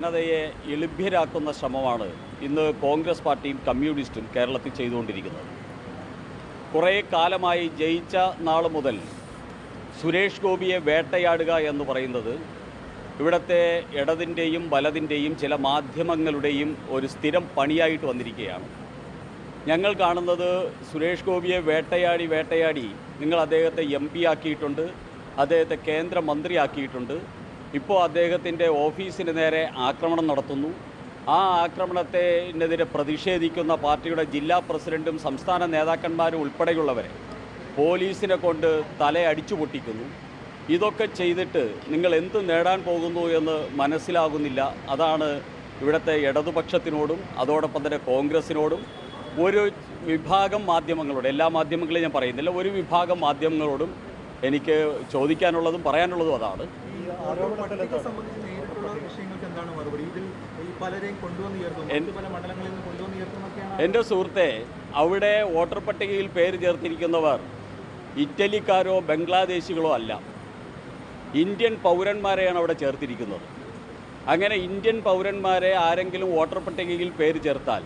ജനതയെ എളിഭ്യരാക്കുന്ന ശ്രമമാണ് ഇന്ന് കോൺഗ്രസ് പാർട്ടിയും കമ്മ്യൂണിസ്റ്റും കേരളത്തിൽ ചെയ്തുകൊണ്ടിരിക്കുന്നത്. കുറേ കാലമായി ജയിച്ച നാൾ മുതൽ സുരേഷ് ഗോപിയെ വേട്ടയാടുക എന്ന് പറയുന്നത് ഇവിടുത്തെ ഇടതിൻ്റെയും വലതിൻ്റെയും ചില മാധ്യമങ്ങളുടെയും ഒരു സ്ഥിരം പണിയായിട്ട് വന്നിരിക്കുകയാണ്. ഞങ്ങൾ കാണുന്നത് സുരേഷ് ഗോപിയെ വേട്ടയാടി നിങ്ങൾ അദ്ദേഹത്തെ MP ആക്കിയിട്ടുണ്ട്, അദ്ദേഹത്തെ കേന്ദ്രമന്ത്രിയാക്കിയിട്ടുണ്ട്. ഇപ്പോൾ അദ്ദേഹത്തിൻ്റെ ഓഫീസിന് നേരെ ആക്രമണം നടത്തുന്നു. ആ ആക്രമണത്തിനെതിരെ പ്രതിഷേധിക്കുന്ന പാർട്ടിയുടെ ജില്ലാ പ്രസിഡൻറ്റും സംസ്ഥാന നേതാക്കന്മാരും ഉൾപ്പെടെയുള്ളവരെ പോലീസിനെ കൊണ്ട് തലയടിച്ചു പൊട്ടിക്കുന്നു. ഇതൊക്കെ ചെയ്തിട്ട് നിങ്ങൾ എന്ത് നേടാൻ പോകുന്നു എന്ന് മനസ്സിലാകുന്നില്ല. അതാണ് ഇവിടുത്തെ ഇടതുപക്ഷത്തിനോടും അതോടൊപ്പം തന്നെ കോൺഗ്രസിനോടും ഒരു വിഭാഗം മാധ്യമങ്ങളോട്, എല്ലാ മാധ്യമങ്ങളെയും ഞാൻ പറയുന്നില്ല, ഒരു വിഭാഗം മാധ്യമങ്ങളോടും എനിക്ക് ചോദിക്കാനുള്ളതും പറയാനുള്ളതും അതാണ്. എൻ്റെ സുഹൃത്തെ, അവിടെ വോട്ടർ പട്ടികയിൽ പേര് ചേർത്തിരിക്കുന്നവർ ഇറ്റലിക്കാരോ ബംഗ്ലാദേശികളോ അല്ല, ഇന്ത്യൻ പൗരന്മാരെയാണ് അവിടെ ചേർത്തിരിക്കുന്നത്. അങ്ങനെ ഇന്ത്യൻ പൗരന്മാരെ ആരെങ്കിലും വോട്ടർ പട്ടികയിൽ പേര് ചേർത്താൽ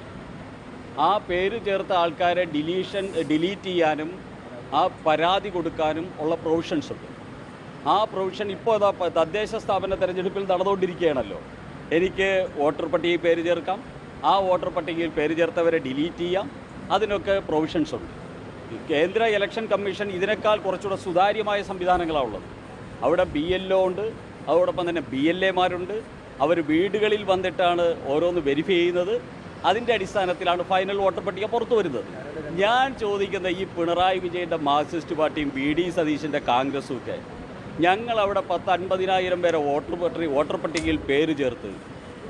ആ പേര് ചേർത്ത ആൾക്കാരെ ഡിലീറ്റ് ചെയ്യാനും ആ പരാതി കൊടുക്കാനും ഉള്ള പ്രൊവിഷൻസ് ഉണ്ട്. ആ പ്രൊവിഷൻ ഇപ്പോൾ തദ്ദേശ സ്ഥാപന തെരഞ്ഞെടുപ്പിൽ നടന്നുകൊണ്ടിരിക്കുകയാണല്ലോ. എനിക്ക് വോട്ടർ പട്ടികയിൽ പേര് ചേർക്കാം, ആ വോട്ടർ പട്ടികയിൽ പേര് ചേർത്തവരെ ഡിലീറ്റ് ചെയ്യാം, അതിനൊക്കെ പ്രൊവിഷൻസ് ഉണ്ട്. കേന്ദ്ര ഇലക്ഷൻ കമ്മീഷൻ ഇതിനേക്കാൾ കുറച്ചുകൂടെ സുതാര്യമായ സംവിധാനങ്ങളാണ് ഉള്ളത്. അവിടെ BLO ഉണ്ട്, അതോടൊപ്പം തന്നെ BLAമാരുണ്ട്. അവർ വീടുകളിൽ വന്നിട്ടാണ് ഓരോന്ന് വെരിഫൈ ചെയ്യുന്നത്. അതിൻ്റെ അടിസ്ഥാനത്തിലാണ് ഫൈനൽ വോട്ടർ പട്ടിക പുറത്തു വരുന്നത്. ഞാൻ ചോദിക്കുന്ന ഈ പിണറായി വിജയൻ്റെ മാർക്സിസ്റ്റ് പാർട്ടിയും BD സതീശൻ്റെ കോൺഗ്രസും ഒക്കെ ഞങ്ങളവിടെ 10-50,000 പേരെ വോട്ടർ പട്ടികയിൽ പേര് ചേർത്ത്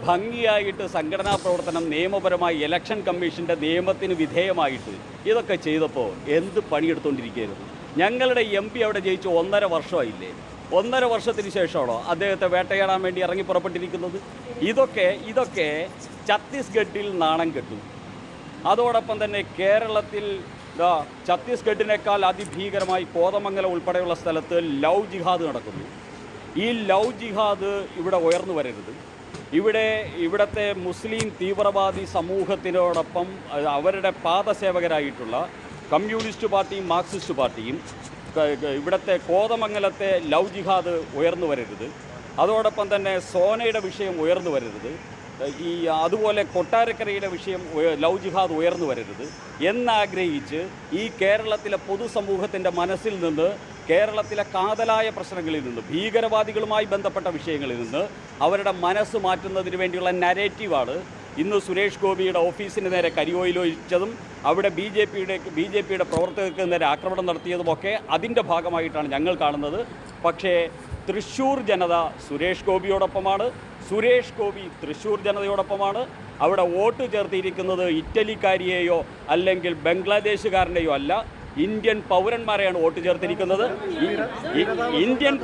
ഭംഗിയായിട്ട് സംഘടനാ പ്രവർത്തനം നിയമപരമായി ഇലക്ഷൻ കമ്മീഷൻ്റെ നിയമത്തിന് വിധേയമായിട്ട് ഇതൊക്കെ ചെയ്തപ്പോൾ എന്ത് പണിയെടുത്തുകൊണ്ടിരിക്കുകയായിരുന്നു. ഞങ്ങളുടെ MP അവിടെ ജയിച്ച് 1.5 വർഷമായില്ലേ? 1.5 വർഷത്തിന് ശേഷമാണോ അദ്ദേഹത്തെ വേട്ടയാടാൻ വേണ്ടി ഇറങ്ങി പുറപ്പെട്ടിരിക്കുന്നത്? ഇതൊക്കെ ഛത്തീസ്ഗഡിൽ നാണം കെട്ടു. അതോടൊപ്പം തന്നെ കേരളത്തിൽ ഛത്തീസ്ഗഡിനേക്കാൾ അതിഭീകരമായി കോതമംഗലം ഉൾപ്പെടെയുള്ള സ്ഥലത്ത് ലവ് ജിഹാദ് നടക്കുന്നു. ഈ ലവ് ജിഹാദ് ഇവിടെ ഉയർന്നു വരരുത്. ഇവിടുത്തെ മുസ്ലിം തീവ്രവാദി സമൂഹത്തിനോടൊപ്പം അവരുടെ പാദസേവകരായിട്ടുള്ള കമ്മ്യൂണിസ്റ്റ് പാർട്ടിയും മാർക്സിസ്റ്റ് പാർട്ടിയും ഇവിടുത്തെ കോതമംഗലത്തെ ലവ് ജിഹാദ് ഉയർന്നു വരരുത്. അതോടൊപ്പം തന്നെ സോനയുടെ വിഷയം ഉയർന്നു വരരുത്. അതുപോലെ കൊട്ടാരക്കരയുടെ വിഷയം ലവ് ജിഹാദ് ഉയർന്നു വരരുത് എന്നാഗ്രഹിച്ച് ഈ കേരളത്തിലെ പൊതുസമൂഹത്തിൻ്റെ മനസ്സിൽ നിന്ന്, കേരളത്തിലെ കാതലായ പ്രശ്നങ്ങളിൽ നിന്ന്, ഭീകരവാദികളുമായി ബന്ധപ്പെട്ട വിഷയങ്ങളിൽ നിന്ന് അവരുടെ മനസ്സ് മാറ്റുന്നതിന് വേണ്ടിയുള്ള നരേറ്റീവാണ് ഇന്ന് സുരേഷ് ഗോപിയുടെ ഓഫീസിന് നേരെ കരിയോയിലൊഴിച്ചതും അവിടെ ബി.ജെ.പിയുടെ പ്രവർത്തകർക്ക് നേരെ ആക്രമണം നടത്തിയതുമൊക്കെ അതിൻ്റെ ഭാഗമായിട്ടാണ് ഞങ്ങൾ കാണുന്നത്. പക്ഷേ തൃശ്ശൂർ ജനത സുരേഷ് ഗോപിയോടൊപ്പമാണ്, സുരേഷ് ഗോപി തൃശ്ശൂർ ജനതയോടൊപ്പമാണ്. അവിടെ വോട്ട് ചേർത്തിരിക്കുന്നത് ഇറ്റലിക്കാരിയെയോ അല്ലെങ്കിൽ ബംഗ്ലാദേശുകാരനെയോ അല്ല, ഇന്ത്യൻ പൗരന്മാരെയാണ് വോട്ട് ചേർത്തിരിക്കുന്നത്. ഇന്ത്യൻ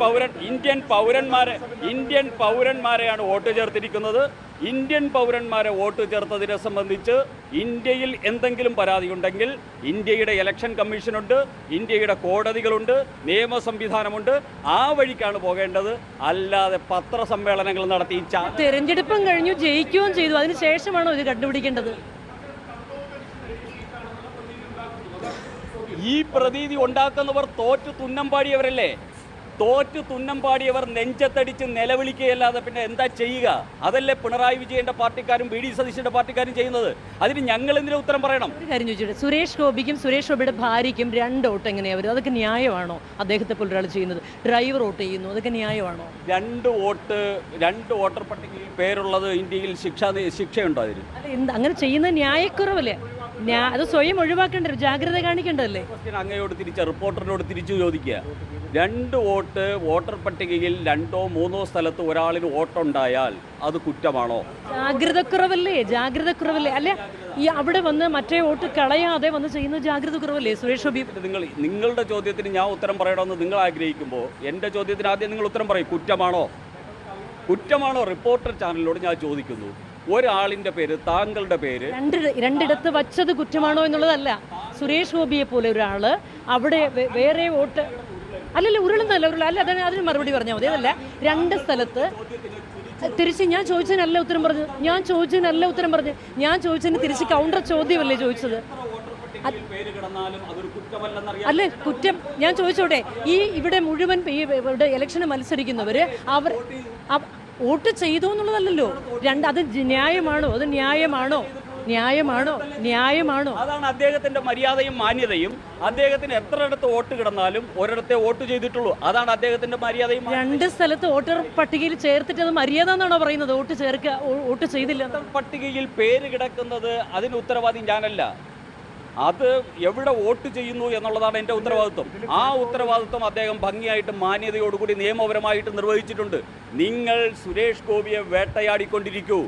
പൗരന്മാരെയാണ് വോട്ട് ചേർത്തിരിക്കുന്നത്. ഇന്ത്യൻ പൗരന്മാരെ വോട്ട് ചേർത്തതിനെ സംബന്ധിച്ച് ഇന്ത്യയിൽ എന്തെങ്കിലും പരാതിയുണ്ടെങ്കിൽ ഇന്ത്യയുടെ ഇലക്ഷൻ കമ്മീഷനുണ്ട്, ഇന്ത്യയുടെ കോടതികളുണ്ട്, നിയമ സംവിധാനമുണ്ട്. ആ വഴിക്കാണ് പോകേണ്ടത്. അല്ലാതെ പത്രസമ്മേളനങ്ങൾ നടത്തി തെരഞ്ഞെടുപ്പും കഴിഞ്ഞു, ജയിക്കുകയും ചെയ്തു, അതിനുശേഷമാണോ ഇത് കണ്ടുപിടിക്കേണ്ടത്? ഈ പ്രതീതി ഉണ്ടാക്കുന്നവർ തോറ്റു തുന്നം പാടിയവർ നെഞ്ചത്തടിച്ച് നിലവിളിക്കുകയല്ലാതെ പിന്നെ എന്താ ചെയ്യുക? അതല്ലേ പിണറായി വിജയൻ്റെ പാർട്ടിക്കാരും BD സതീശൻ്റെ പാർട്ടിക്കാരും ചെയ്യുന്നത്. അതിന് ഞങ്ങൾ എന്തിനാ ഉത്തരം പറയണം? ഒരു കാര്യം ചോദിച്ചിട്ട്, സുരേഷ് ഗോപിക്കും സുരേഷ് ഗോപിയുടെ ഭാര്യയ്ക്കും 2 വോട്ട് എങ്ങനെയാണ് വരും? അതൊക്കെ ന്യായമാണോ? അദ്ദേഹത്തെ പോലെ ഒരാൾ ചെയ്യുന്നത്, ഡ്രൈവർ വോട്ട് ചെയ്യുന്നു, അതൊക്കെ ന്യായമാണോ? 2 വോട്ടർ പട്ടികയിൽ പേരുള്ളത് ഇന്ത്യയിൽ ശിക്ഷയുണ്ടോ അതിന്? അല്ല, അങ്ങനെ ചെയ്യുന്നത് ന്യായക്കുറവല്ലേ? അത് സ്വയം ഒഴിവാക്കേണ്ട, ജാഗ്രത കാണിക്കേണ്ടതല്ലേ? റിപ്പോർട്ടറിനോട് തിരിച്ചു ചോദിക്കുക. 2 വോട്ടർ പട്ടികയിൽ 2-3 സ്ഥലത്ത് ഒരാളിന് വോട്ടുണ്ടായാൽ അത് കുറ്റമാണോ? ജാഗ്രതക്കുറവല്ലേ? അല്ലെ, ഈ അവിടെ വന്ന് മറ്റേ വോട്ട് കളയാതെ വന്ന് ചെയ്യുന്നത് ജാഗ്രതക്കുറവല്ലേ സുരേഷ് ഗോപി? നിങ്ങളുടെ ചോദ്യത്തിന് ഞാൻ ഉത്തരം പറയണമെന്ന് നിങ്ങൾ ആഗ്രഹിക്കുമ്പോൾ എൻ്റെ ചോദ്യത്തിന് ആദ്യം നിങ്ങൾ ഉത്തരം പറയും. കുറ്റമാണോ? റിപ്പോർട്ടർ ചാനലിനോട് ഞാൻ ചോദിക്കുന്നു. ഒരാളിൻ്റെ പേര്, താങ്കളുടെ പേര് രണ്ടിടത്ത് വച്ചത് കുറ്റമാണോ എന്നുള്ളതല്ല. സുരേഷ് ഗോപിയെ പോലെ ഒരാൾ അവിടെ വേറെ വോട്ട് അല്ലല്ല ഉരുളുന്നതല്ല അല്ല അതിന് മറുപടി പറഞ്ഞാൽ മതി. അതല്ല, രണ്ട് സ്ഥലത്ത് തിരിച്ച് ഞാൻ ചോദിച്ചതിനല്ല ഉത്തരം പറഞ്ഞു. ഞാൻ ചോദിച്ചതിന് തിരിച്ച് കൗണ്ടർ ചോദ്യമല്ലേ ചോദിച്ചത്? അല്ലേ കുറ്റം? ഞാൻ ചോദിച്ചോട്ടെ, ഇവിടെ മുഴുവൻ ഇവിടെ ഇലക്ഷന് മത്സരിക്കുന്നവര് അവർ വോട്ട് ചെയ്തു എന്നുള്ളതല്ലല്ലോ. അത് ന്യായമാണോ? അതാണ് അദ്ദേഹത്തിന്റെ മര്യാദയും മാന്യതയും. അദ്ദേഹത്തിന് എത്രയിടത്ത് വോട്ട് കിടന്നാലും ഒരിടത്തെ വോട്ട് ചെയ്തിട്ടുള്ളൂ. അതാണ് അദ്ദേഹത്തിന്റെ മര്യാദയും. 2 സ്ഥലത്ത് വോട്ടർ പട്ടികയിൽ ചേർത്തിട്ട് അത് മര്യാദ എന്നാണോ പറയുന്നത്? വോട്ട് ചെയ്തില്ല. പട്ടികയിൽ പേര് കിടക്കുന്നത് അതിന് ഉത്തരവാദി ഞാനല്ല. അത് എവിടെ വോട്ട് ചെയ്യുന്നു എന്നുള്ളതാണ് എൻ്റെ ഉത്തരവാദിത്വം. ആ ഉത്തരവാദിത്വം അദ്ദേഹം ഭംഗിയായിട്ട് മാന്യതയോടുകൂടി നിയമപരമായിട്ട് നിർവഹിച്ചിട്ടുണ്ട്. നിങ്ങൾ സുരേഷ് ഗോപിയെ വേട്ടയാടിക്കൊണ്ടിരിക്കൂ,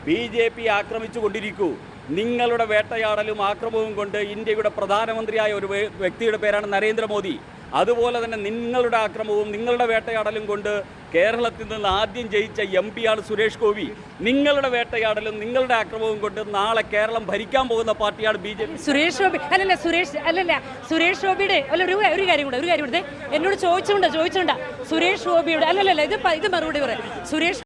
BJP ആക്രമിച്ചു കൊണ്ടിരിക്കൂ. നിങ്ങളുടെ വേട്ടയാടലും ആക്രമണവും കൊണ്ട് ഇന്ത്യയുടെ പ്രധാനമന്ത്രിയായ ഒരു വ്യക്തിയുടെ പേരാണ് നരേന്ദ്രമോദി. അതുപോലെ തന്നെ നിങ്ങളുടെ ആക്രമണവും നിങ്ങളുടെ വേട്ടയാടലും കൊണ്ട് കേരളത്തിൽ നിന്ന് ആദ്യം ജയിച്ച MP ആണ് സുരേഷ് ഗോപി. നിങ്ങളുടെ വേട്ടയാടലും നിങ്ങളുടെ ആക്രമണവും കൊണ്ട് നാളെ കേരളം ഭരിക്കാൻ പോകുന്ന പാർട്ടിയാണ് BJP. സുരേഷ് ഗോപി സുരേഷ് ഗോപിയുടെ ഒരു കാര്യം കൂടെ എന്നോട് ചോദിച്ചുകൊണ്ടാ സുരേഷ് ഗോപിയുടെ ഇത് മറുപടി പറയാം. സുരേഷ്